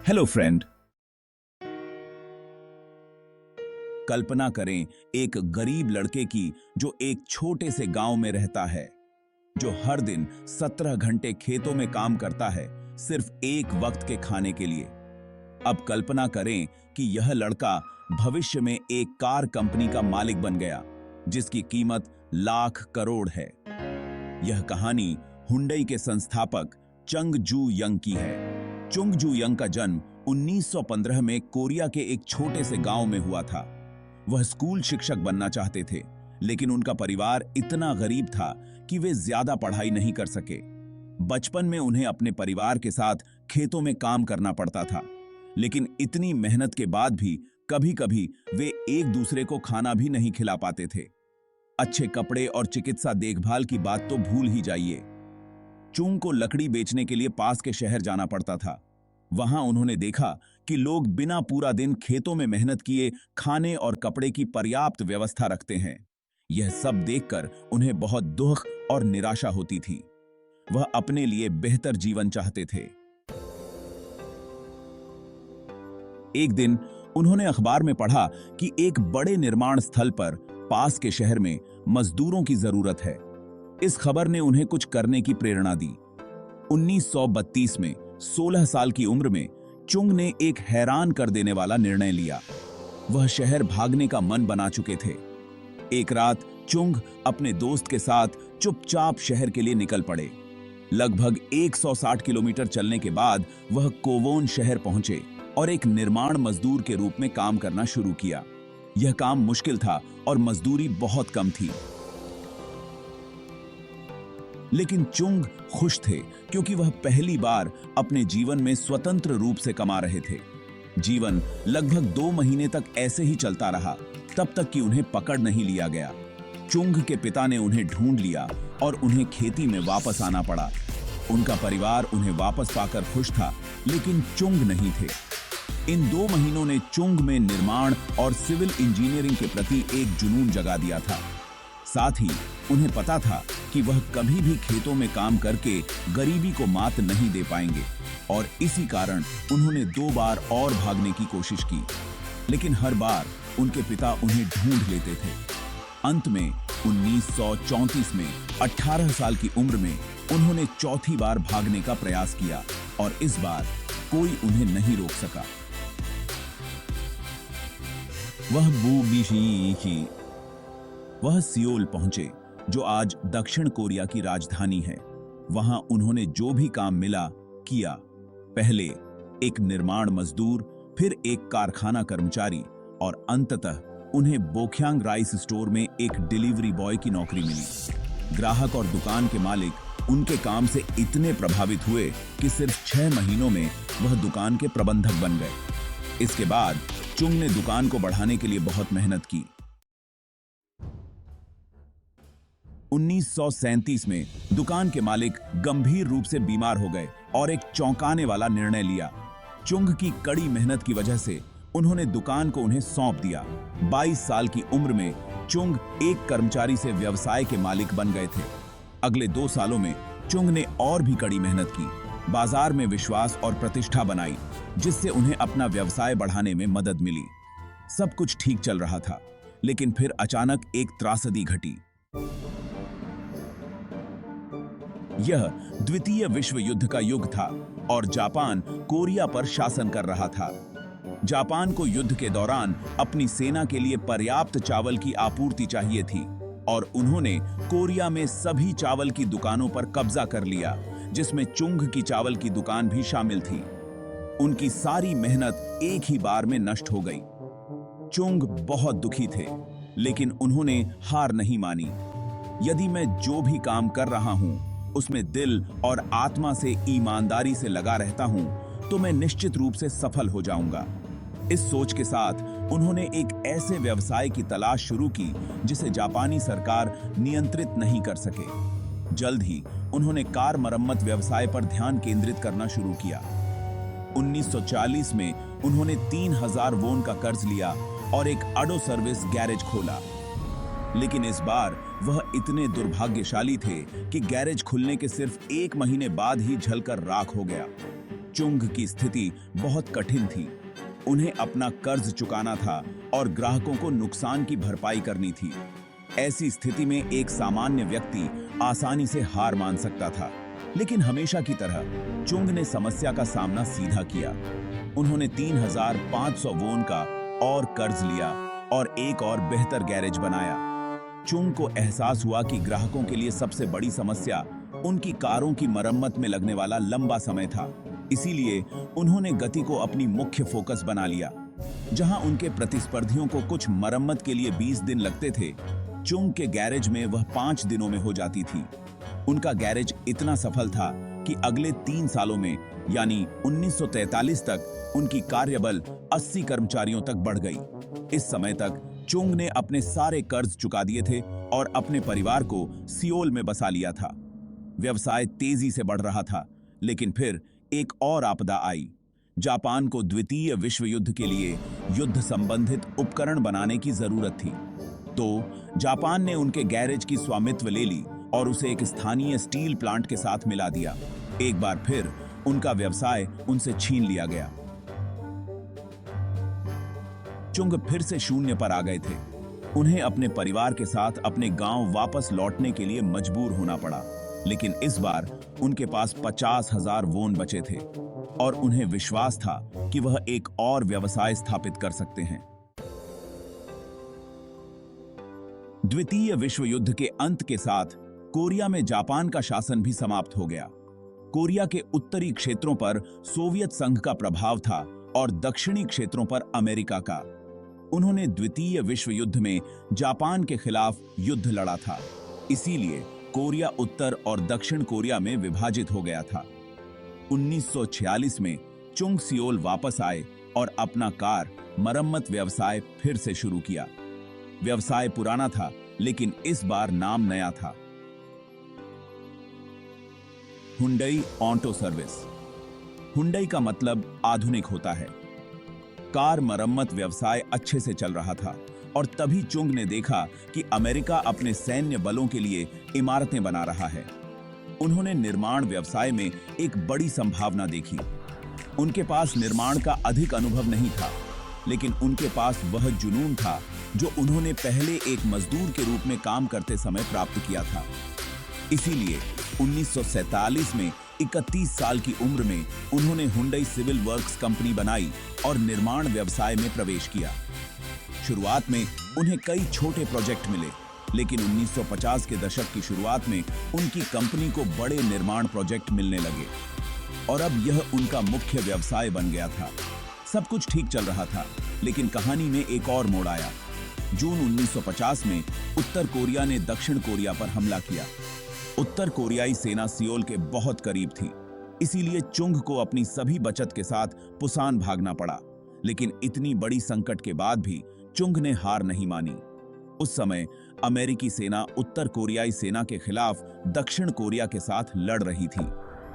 Hello friend. कल्पना करें एक गरीब लड़के की जो एक छोटे से गांव में रहता है, जो हर दिन 17 घंटे खेतों में काम करता है सिर्फ एक वक्त के खाने के लिए। अब कल्पना करें कि यह लड़का भविष्य में एक कार कंपनी का मालिक बन गया जिसकी कीमत लाख करोड़ है। यह कहानी हुंडई के संस्थापक चंग जू यंग की है। चुंग जू यंग का जन्म 1915 में कोरिया के एक छोटे से गांव में हुआ था। वह स्कूल शिक्षक बनना चाहते थे, लेकिन उनका परिवार इतना गरीब था कि वे ज्यादा पढ़ाई नहीं कर सके। बचपन में उन्हें अपने परिवार के साथ खेतों में काम करना पड़ता था, लेकिन इतनी मेहनत के बाद भी कभी-कभी वे एक दूसरे को खाना भी नहीं खिला पाते थे। अच्छे कपड़े और चिकित्सा देखभाल की बात तो भूल ही जाइए। चुंग को लकड़ी बेचने के लिए पास के शहर जाना पड़ता था। वहां उन्होंने देखा कि लोग बिना पूरा दिन खेतों में मेहनत किए खाने और कपड़े की पर्याप्त व्यवस्था रखते हैं। यह सब देखकर उन्हें बहुत दुख और निराशा होती थी। वह अपने लिए बेहतर जीवन चाहते थे। एक दिन उन्होंने अखबार में पढ़ा कि एक बड़े निर्माण स्थल पर पास के शहर में मजदूरों की जरूरत है। इस खबर ने उन्हें कुछ करने की प्रेरणा दी। 1932 में 16 साल की उम्र में चुंग ने एक हैरान कर देने वाला निर्णय लिया। वह शहर भागने का मन बना चुके थे। एक रात चुंग अपने दोस्त के साथ चुपचाप शहर के लिए निकल पड़े। लगभग 160 किलोमीटर चलने के बाद वह कोवोन शहर पहुंचे और एक निर्माण मजदूर के रूप में काम करना शुरू किया। यह काम मुश्किल था और मजदूरी बहुत कम थी, लेकिन चुंग खुश थे क्योंकि वह पहली बार अपने जीवन में स्वतंत्र रूप से कमा रहे थे। जीवन लगभग 2 महीने तक ऐसे ही चलता रहा, तब तक कि उन्हें पकड़ नहीं लिया गया। चुंग के पिता ने उन्हें ढूंढ लिया और उन्हें खेती में वापस आना पड़ा। उनका परिवार उन्हें वापस पाकर खुश था, लेकिन चुंग नहीं थे। इन 2 महीनों ने चुंग में निर्माण और सिविल इंजीनियरिंग के प्रति एक जुनून जगा दिया था। साथ ही उन्हें पता था कि वह कभी भी खेतों में काम करके गरीबी को मात नहीं दे पाएंगे, और इसी कारण उन्होंने 2 बार और भागने की कोशिश की, लेकिन हर बार उनके पिता उन्हें ढूंढ लेते थे। अंत में 1934 में 18 साल की उम्र में उन्होंने चौथी बार भागने का प्रयास किया, और इस बार कोई उन्हें नहीं रोक सका। वह सियोल पहुंचे, जो आज दक्षिण कोरिया की राजधानी है। वहां उन्होंने जो भी काम मिला किया। पहले एक निर्माण मजदूर, फिर एक कारखाना कर्मचारी, और अंततः उन्हें बोक्यांग राइस स्टोर में एक डिलीवरी बॉय की नौकरी मिली। ग्राहक और दुकान के मालिक उनके काम से इतने प्रभावित हुए कि सिर्फ 6 महीनों में वह दुकान के प्रबंधक बन गए। इसके बाद चुंग ने दुकान को बढ़ाने के लिए बहुत मेहनत की। 1937 में दुकान के मालिक गंभीर रूप से बीमार हो गए और एक चौंकाने वाला निर्णय लिया। चुंग की कड़ी मेहनत की वजह से उन्होंने दुकान को उन्हें सौंप दिया। 22 साल की उम्र में चुंग एक कर्मचारी से व्यवसाय के मालिक बन गए थे। अगले 2 सालों में चुंग ने और भी कड़ी मेहनत की, बाजार में विश्वास और प्रतिष्ठा बनाई, जिससे उन्हें अपना व्यवसाय बढ़ाने में मदद मिली। सब कुछ ठीक चल रहा था, लेकिन फिर अचानक एक त्रासदी घटी। यह द्वितीय विश्व युद्ध का युग था और जापान कोरिया पर शासन कर रहा था। जापान को युद्ध के दौरान अपनी सेना के लिए पर्याप्त चावल की आपूर्ति चाहिए थी, और उन्होंने कोरिया में सभी चावल की दुकानों पर कब्जा कर लिया, जिसमें चुंग की चावल की दुकान भी शामिल थी। उनकी सारी मेहनत एक ही बार में नष्ट हो गई। चुंग बहुत दुखी थे, लेकिन उन्होंने हार नहीं मानी। यदि मैं जो भी काम कर रहा हूं उसमें दिल और आत्मा से ईमानदारी से लगा रहता हूं, तो मैं निश्चित रूप से सफल हो जाऊंगा। इस सोच के साथ उन्होंने एक ऐसे व्यवसाय की तलाश शुरू की जिसे जापानी सरकार नियंत्रित नहीं कर सके। जल्द ही उन्होंने कार मरम्मत व्यवसाय पर ध्यान केंद्रित करना शुरू किया। 1940 में उन्होंने 3000 वोन का कर्ज लिया और एक ऑटो सर्विस गैरेज खोला। लेकिन इस बार वह इतने दुर्भाग्यशाली थे कि गैरेज खुलने के सिर्फ 1 महीने बाद ही जलकर राख हो गया। चुंग की स्थिति बहुत कठिन थी। उन्हें अपना कर्ज चुकाना था और ग्राहकों को नुकसान की भरपाई करनी थी। ऐसी स्थिति में एक सामान्य व्यक्ति आसानी से हार मान सकता था, लेकिन हमेशा की तरह चुंग ने समस्या का सामना सीधा किया। उन्होंने 3,500 वोन का और कर्ज लिया और एक और बेहतर गैरेज बनाया। चुंग को एहसास हुआ कि ग्राहकों के लिए सबसे बड़ी समस्या उनकी कारों की मरम्मत में लगने वाला लंबा समय था। इसीलिए उन्होंने गति को अपनी मुख्य फोकस बना लिया। जहां उनके प्रतिस्पर्धियों को कुछ मरम्मत के लिए 20 दिन लगते थे, चुंग के गैरेज में वह 5 दिनों में हो जाती थी। उनका गैरेज इतना सफल था कि अगले 3 सालों में यानी 1943 तक उनकी कार्यबल 80 कर्मचारियों तक बढ़ गई। इस समय तक चुंग ने अपने सारे कर्ज चुका दिए थे और अपने परिवार को सियोल में बसा लिया था। व्यवसाय तेजी से बढ़ रहा था, लेकिन फिर एक और आपदा आई। जापान को द्वितीय विश्व युद्ध के लिए युद्ध संबंधित उपकरण बनाने की जरूरत थी। तो जापान ने उनके गैरेज की स्वामित्व ले ली और उसे एक स्थानीय स्टील प्लांट के साथ मिला दिया। एक बार फिर उनका व्यवसाय उनसे छीन लिया गया। चुंग फिर से शून्य पर आ गए थे। उन्हें अपने परिवार के साथ अपने गांव वापस लौटने के लिए मजबूर होना पड़ा, लेकिन इस बार उनके पास 50,000 वोन बचे थे और उन्हें विश्वास था कि वह एक और व्यवसाय स्थापित कर सकते हैं। द्वितीय विश्व युद्ध के अंत के साथ कोरिया में जापान का शासन भी समाप्त हो गया। कोरिया के उत्तरी क्षेत्रों पर सोवियत संघ का प्रभाव था और दक्षिणी क्षेत्रों पर अमेरिका का। उन्होंने द्वितीय विश्व युद्ध में जापान के खिलाफ युद्ध लड़ा था, इसीलिए कोरिया उत्तर और दक्षिण कोरिया में विभाजित हो गया था। 1946 में चुंग सियोल वापस आए और अपना कार मरम्मत व्यवसाय फिर से शुरू किया। व्यवसाय पुराना था, लेकिन इस बार नाम नया था, हुंडई ऑटो सर्विस। हुंडई का मतलब आधुनिक होता है। कार मरम्मत व्यवसाय अच्छे से चल रहा था और तभी चुंग ने देखा कि अमेरिका अपने सैन्य बलों के लिए इमारतें बना रहा है। उन्होंने निर्माण व्यवसाय में एक बड़ी संभावना देखी। उनके पास निर्माण का अधिक अनुभव नहीं था, लेकिन उनके पास वह जुनून था जो उन्होंने पहले एक मजदूर के रूप में काम करते समय प्राप्त किया था। इसीलिए 1947 में 31 साल की उम्र में उन्होंने हुंडई सिविल वर्क्स कंपनी बनाई और निर्माण व्यवसाय में प्रवेश किया। शुरुआत में उन्हें कई छोटे प्रोजेक्ट मिले, लेकिन 1950 के दशक की शुरुआत में उनकी कंपनी को बड़े निर्माण प्रोजेक्ट मिलने लगे और अब यह उनका मुख्य व्यवसाय बन गया था। सब कुछ ठीक चल रहा था, लेकिन कहानी में एक और मोड़ आया। जून 1950 में उत्तर कोरिया ने दक्षिण कोरिया पर हमला किया। उत्तर कोरियाई सेना सियोल के बहुत करीब थी, इसीलिए चुंग को अपनी सभी बचत के साथ पुसान भागना पड़ा। लेकिन इतनी बड़ी संकट के बाद भी चुंग ने हार नहीं मानी। उस समय अमेरिकी सेना उत्तर कोरियाई सेना के खिलाफ दक्षिण कोरिया के साथ लड़ रही थी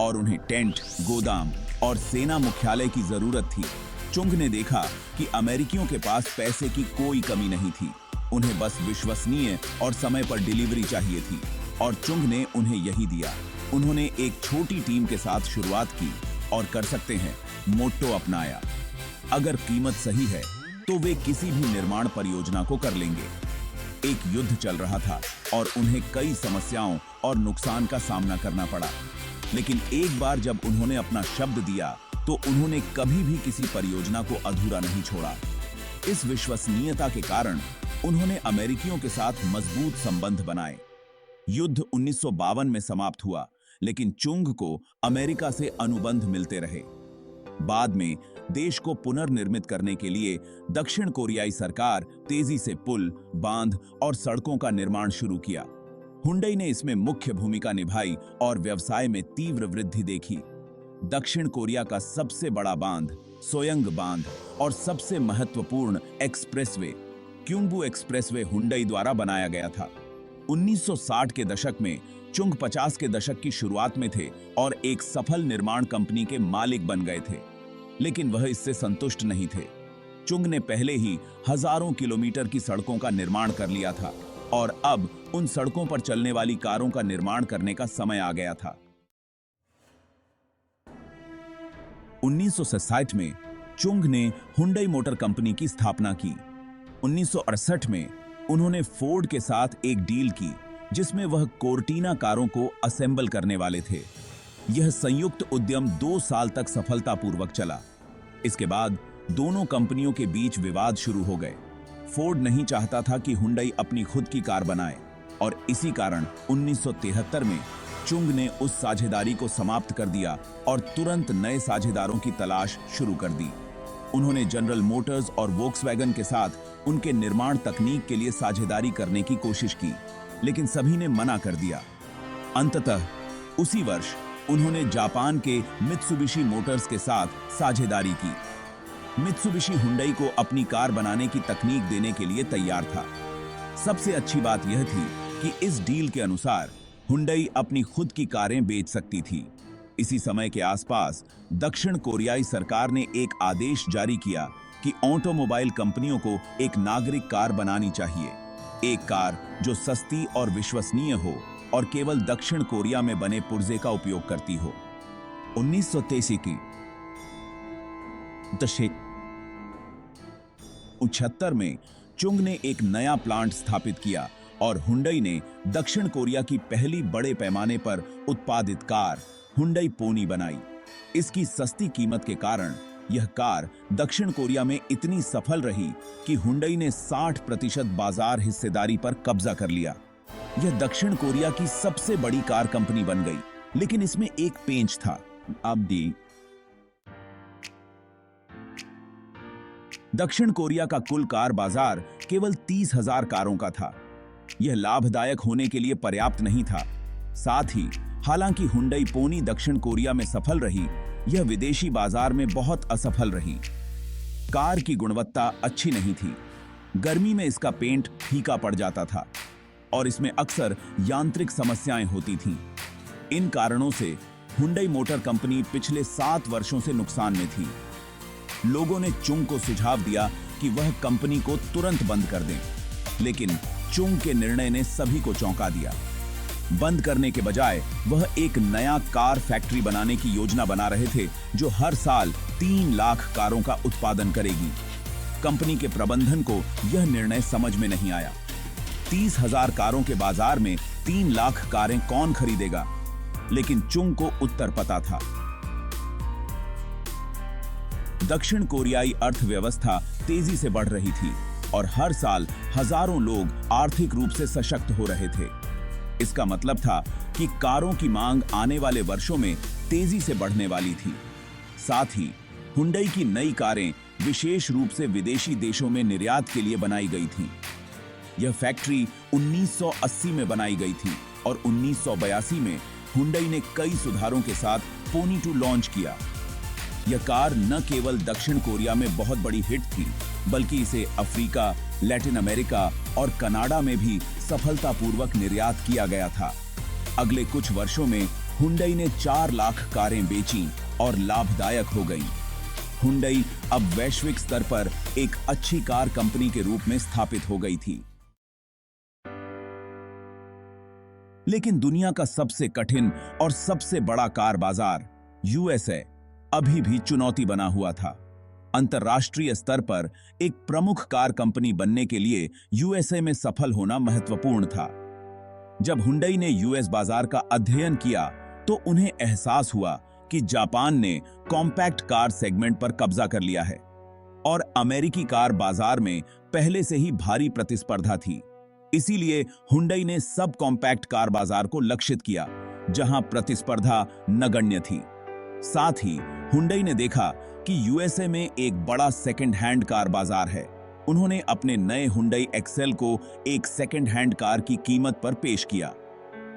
और उन्हें टेंट, गोदाम और सेना मुख्यालय की जरूरत थी। चुंग ने देखा कि अमेरिकियों के पास पैसे की कोई कमी नहीं थी, उन्हें बस विश्वसनीय और समय पर डिलीवरी चाहिए थी, और चुंग ने उन्हें यही दिया। उन्होंने एक छोटी टीम के साथ शुरुआत की और कर सकते हैं मोट्टो अपनाया। अगर कीमत सही है तो वे किसी भी निर्माण परियोजना को कर लेंगे। एक युद्ध चल रहा था और उन्हें कई समस्याओं और नुकसान का सामना करना पड़ा, लेकिन एक बार जब उन्होंने अपना शब्द दिया तो उन्होंने कभी भी किसी परियोजना को अधूरा नहीं छोड़ा। इस विश्वसनीयता के कारण उन्होंने अमेरिकियों के साथ मजबूत संबंध बनाए। युद्ध 1952 में समाप्त हुआ, लेकिन चुंग को अमेरिका से अनुबंध मिलते रहे। बाद में देश को पुनर्निर्मित करने के लिए दक्षिण कोरियाई सरकार तेजी से पुल, बांध और सड़कों का निर्माण शुरू किया। हुंडई ने इसमें मुख्य भूमिका निभाई और व्यवसाय में तीव्र वृद्धि देखी। दक्षिण कोरिया का सबसे बड़ा बांध, सोयंग बांध, और सबसे महत्वपूर्ण एक्सप्रेसवे, क्युंगबू एक्सप्रेसवे हुंडई द्वारा बनाया गया था। 1960 के दशक में चुंग 50 के दशक की शुरुआत में थे और एक सफल निर्माण कंपनी के मालिक बन गए थे, लेकिन वह इससे संतुष्ट नहीं थे। चुंग ने पहले ही हजारों किलोमीटर की सड़कों का निर्माण कर लिया था और अब उन सड़कों पर चलने वाली कारों का निर्माण करने का समय आ गया था। 1967 में चुंग ने हुंडई मोटर कंपनी की स्थापना की। 1968 में उन्होंने फोर्ड के साथ एक डील की जिसमें वह कोर्टीना कारों को असेंबल करने वाले थे। यह संयुक्त उद्यम 2 साल तक सफलतापूर्वक चला। इसके बाद दोनों कंपनियों के बीच विवाद शुरू हो गए। फोर्ड नहीं चाहता था कि हुंडई अपनी खुद की कार बनाए और इसी कारण 1973 में चुंग ने उस साझेदारी को समाप्त कर दिया और तुरंत नए साझेदारों की तलाश शुरू कर दी। उन्होंने जनरल मोटर्स और वोक्सवैगन के साथ उनके निर्माण तकनीक के लिए साझेदारी करने की कोशिश की, लेकिन सभी ने मना कर दिया। अंततः उसी वर्ष उन्होंने जापान के मित्सुबिशी मोटर्स के साथ साझेदारी की। मित्सुबिशी हुंडई को अपनी कार बनाने की तकनीक देने के लिए तैयार था। सबसे अच्छी बात यह थी कि इस डील के अनुसार हुंडई अपनी खुद की कारें बेच सकती थी। इसी समय के आसपास दक्षिण कोरियाई सरकार ने एक आदेश जारी किया कि ऑटोमोबाइल कंपनियों को एक नागरिक कार बनानी चाहिए, एक कार जो सस्ती और विश्वसनीय हो और केवल दक्षिण कोरिया में बने पुर्जे का उपयोग करती हो। 1983 की दशक 1969 में चुंग ने एक नया प्लांट स्थापित किया और हुंडई ने दक्षिण कोरिया की पहली बड़े पैमाने पर उत्पादित कार हुंडई पोनी बनाई। इसकी सस्ती कीमत के कारण यह कार दक्षिण कोरिया में इतनी सफल रही कि हुंडई ने 60% बाजार हिस्सेदारी पर कब्जा कर लिया। यह दक्षिण कोरिया की सबसे बड़ी कार कंपनी बन गई, लेकिन इसमें एक पेंच था। अब दी दक्षिण कोरिया का कुल कार बाजार केवल 30,000 कारों का था। यह लाभदायक होने के लिए पर्याप्त नहीं था। साथ ही हालांकि हुंडई पोनी दक्षिण कोरिया में सफल रही, यह विदेशी बाजार में बहुत असफल रही। कार की गुणवत्ता अच्छी नहीं थी, गर्मी में इसका पेंट फीका पड़ जाता था और इसमें अक्सर यांत्रिक समस्याएं होती थीं। इन कारणों से हुंडई मोटर कंपनी पिछले 7 वर्षों से नुकसान में थी। लोगों ने चुंग को सुझाव दिया कि वह कंपनी को तुरंत बंद कर दें, लेकिन चुंग के निर्णय ने सभी को चौंका दिया। बंद करने के बजाय वह एक नया कार फैक्ट्री बनाने की योजना बना रहे थे जो हर साल 3 लाख कारों का उत्पादन करेगी। कंपनी के प्रबंधन को यह निर्णय समझ में नहीं आया। 30,000 कारों के बाजार में 3 लाख कारें कौन खरीदेगा? लेकिन चुंग को उत्तर पता था। दक्षिण कोरियाई अर्थव्यवस्था तेजी से बढ़ रही थी और हर साल हजारों लोग आर्थिक रूप से सशक्त हो रहे थे। इसका मतलब था कि कारों की मांग आने वाले वर्षों में तेजी से बढ़ने वाली थी। साथ ही हुंडई की नई कारें विशेष रूप से विदेशी देशों में निर्यात के लिए बनाई गई थीं। यह फैक्ट्री 1980 में बनाई गई थी और 1982 में हुंडई ने कई सुधारों के साथ पोनी 2 लॉन्च किया। यह कार न केवल दक्षिण कोरिया में बहुत बड़ी हिट थी, बल्कि इसे अफ्रीका, लैटिन अमेरिका और कनाडा में भी सफलतापूर्वक निर्यात किया गया था। अगले कुछ वर्षों में हुंडई ने 4 लाख कारें बेचीं और लाभदायक हो गईं। हुंडई अब वैश्विक स्तर पर एक अच्छी कार कंपनी के रूप में स्थापित हो गई थी। लेकिन दुनिया का सबसे कठिन और सबसे बड़ा कार बाजार यूएसए अभी भी चुनौती बना हुआ था। अंतर्राष्ट्रीय स्तर पर एक प्रमुख कार कंपनी बनने के लिए यूएसए में सफल होना महत्वपूर्ण था। जब हुंडई ने यूएस बाजार का अध्ययन किया तो उन्हें एहसास हुआ कि जापान ने कॉम्पैक्ट कार सेगमेंट पर कब्जा कर लिया है और अमेरिकी कार बाजार में पहले से ही भारी प्रतिस्पर्धा थी। इसीलिए हुंडई ने सब कॉम्पैक्ट कार बाजार को लक्षित किया, जहां प्रतिस्पर्धा नगण्य थी। साथ ही हुंडई ने देखा कि यूएसए में एक बड़ा सेकंड हैंड कार बाजार है। उन्होंने अपने नए हुंडई एक्सेल को एक सेकंड हैंड कार की कीमत पर पेश किया,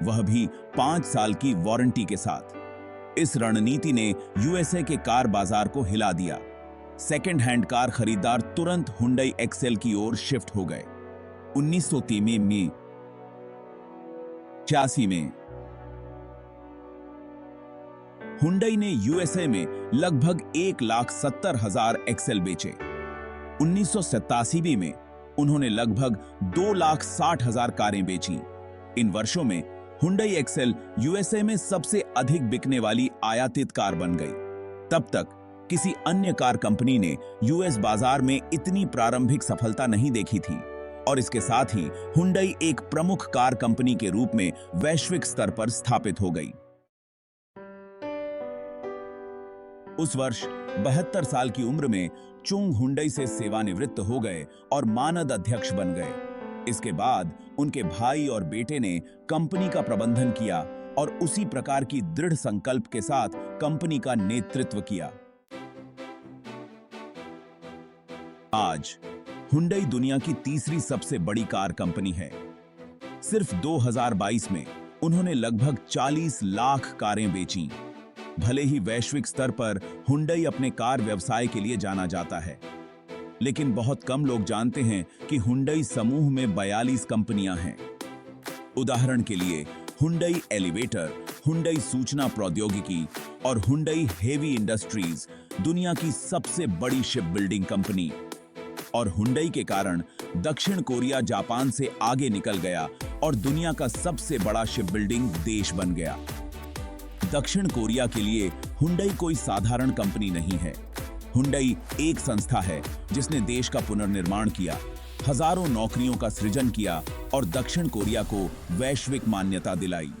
वह भी 5 साल की वारंटी के साथ। इस रणनीति ने यूएसए के कार बाजार को हिला दिया। सेकंड हैंड कार खरीदार तुरंत हुंडई एक्सेल की ओर शिफ्ट हो गए। 1983 में 86 में हुंडई ने यूएसए में लगभग 1,70,000 एक्सेल बेचे। 1987 में उन्होंने लगभग 2,60,000 कारें बेची। इन वर्षों में हुंडई एक्सेल यूएसए में सबसे अधिक बिकने वाली आयातित कार बन गई। तब तक किसी अन्य कार कंपनी ने यूएस बाजार में इतनी प्रारंभिक सफलता नहीं देखी थी और इसके साथ ही हुंडई एक प्रमुख कार कंपनी के रूप में वैश्विक स्तर पर स्थापित हो गई। उस वर्ष 72 साल की उम्र में चुंग हुंडई से सेवानिवृत्त हो गए और मानद अध्यक्ष बन गए। इसके बाद उनके भाई और बेटे ने कंपनी का प्रबंधन किया और उसी प्रकार की दृढ़ संकल्प के साथ कंपनी का नेतृत्व किया। आज हुंडई दुनिया की तीसरी सबसे बड़ी कार कंपनी है। सिर्फ 2022 में उन्होंने लगभग 40 लाख कारें बेचीं। भले ही वैश्विक स्तर पर हुंडई अपने कार व्यवसाय के लिए जाना जाता है, लेकिन बहुत कम लोग जानते हैं कि हुंडई समूह में 42 कंपनियां हैं। उदाहरण के लिए हुंडई एलिवेटर, हुंडई सूचना प्रौद्योगिकी और हुंडई हेवी इंडस्ट्रीज दुनिया की सबसे बड़ी शिप बिल्डिंग कंपनी। और हुंडई के कारण दक्षिण कोरिया जापान से आगे निकल गया और दुनिया का सबसे बड़ा शिप बिल्डिंग देश बन गया। दक्षिण कोरिया के लिए हुंडई कोई साधारण कंपनी नहीं है। हुंडई एक संस्था है जिसने देश का पुनर्निर्माण किया, हजारों नौकरियों का सृजन किया और दक्षिण कोरिया को वैश्विक मान्यता दिलाई।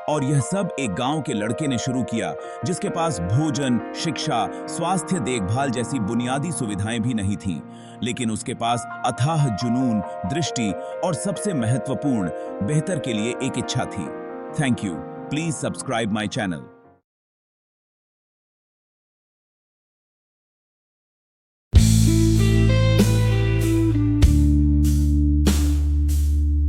और यह सब एक गांव के लड़के ने शुरू किया जिसके पास भोजन, शिक्षा, स्वास्थ्य देखभाल जैसी बुनियादी सुविधाएं भी नहीं थीं, लेकिन उसके पास अथाह जुनून, दृष्टि और सबसे महत्वपूर्ण, बेहतर के लिए एक इच्छा थी। Thank you. Please subscribe my channel.